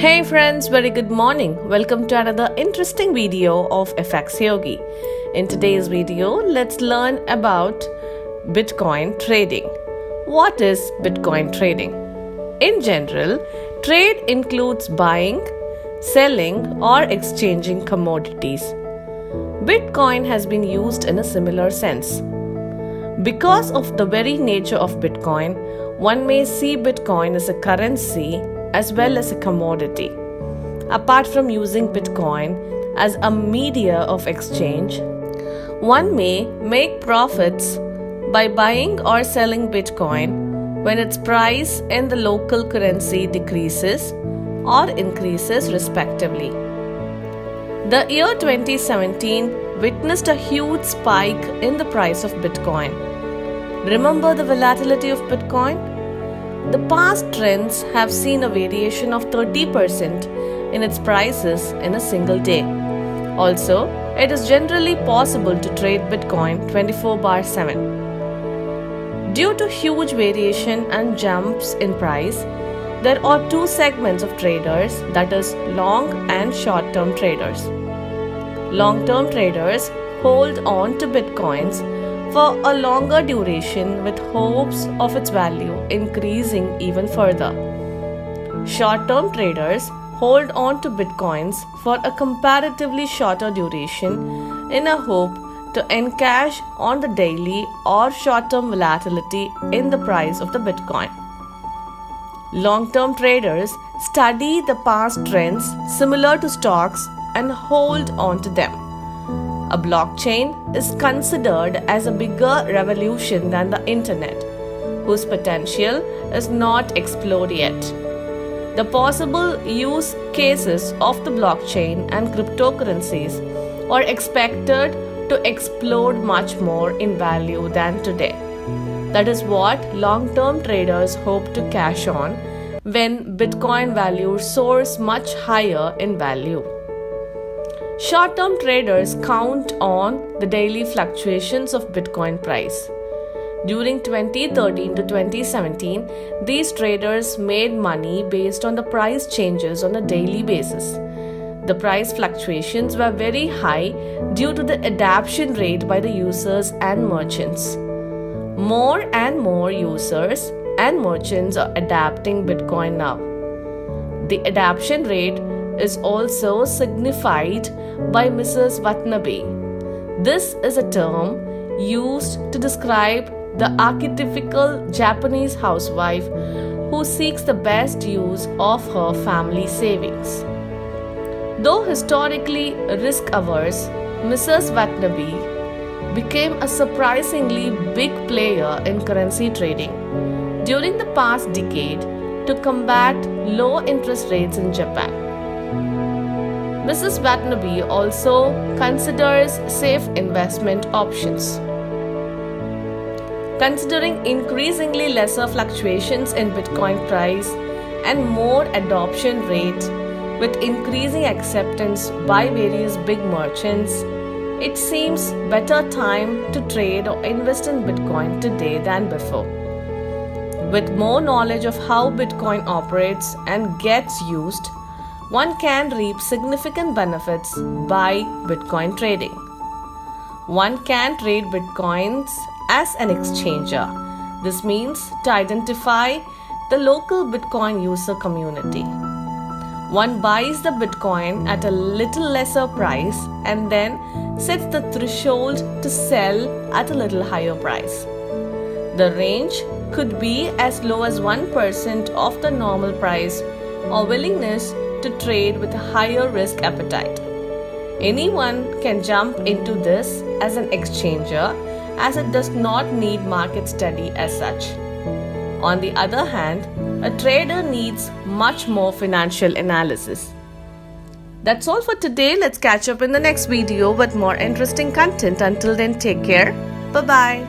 Hey friends, very good morning. Welcome to another interesting video of FxYogi. In today's video, let's learn about Bitcoin trading. What is Bitcoin trading? In general, trade includes buying, selling, or exchanging commodities. Bitcoin has been used in a similar sense. Because of the very nature of Bitcoin, one may see Bitcoin as a currency as well as a commodity. Apart from using Bitcoin as a media of exchange, one may make profits by buying or selling Bitcoin when its price in the local currency decreases or increases respectively. The year 2017 witnessed a huge spike in the price of Bitcoin. Remember the volatility of Bitcoin? The past trends have seen a variation of 30% in its prices in a single day. Also, it is generally possible to trade Bitcoin 24/7. Due to huge variation and jumps in price, there are two segments of traders, that is, long and short-term traders. Long-term traders hold on to Bitcoins for a longer duration with hopes of its value increasing even further. Short-term traders hold on to Bitcoins for a comparatively shorter duration in a hope to encash on the daily or short-term volatility in the price of the Bitcoin. Long-term traders study the past trends similar to stocks and hold on to them. A blockchain is considered as a bigger revolution than the internet, whose potential is not explored yet. The possible use cases of the blockchain and cryptocurrencies are expected to explode much more in value than today. That is what long-term traders hope to cash on when Bitcoin value soars much higher in value. Short-term traders count on the daily fluctuations of Bitcoin price. During 2013 to 2017, these traders made money based on the price changes on a daily basis. The price fluctuations were very high due to the adoption rate by the users and merchants. More and more users and merchants are adapting Bitcoin now. The adoption rate is also signified by Mrs. Watanabe. This is a term used to describe the archetypical Japanese housewife who seeks the best use of her family savings. Though historically risk-averse, Mrs. Watanabe became a surprisingly big player in currency trading during the past decade to combat low interest rates in Japan. Mrs. Watanabe also considers safe investment options. Considering increasingly lesser fluctuations in Bitcoin price and more adoption rate with increasing acceptance by various big merchants, it seems better time to trade or invest in Bitcoin today than before. With more knowledge of how Bitcoin operates and gets used, one can reap significant benefits by Bitcoin trading. One can trade Bitcoins as an exchanger. This means to identify the local Bitcoin user community. One buys the Bitcoin at a little lesser price and then sets the threshold to sell at a little higher price. The range could be as low as 1% of the normal price or willingness to trade with a higher risk appetite. Anyone can jump into this as an exchanger as it does not need market study as such. On the other hand, a trader needs much more financial analysis. That's all for today. Let's catch up in the next video with more interesting content. Until then, take care. Bye-bye.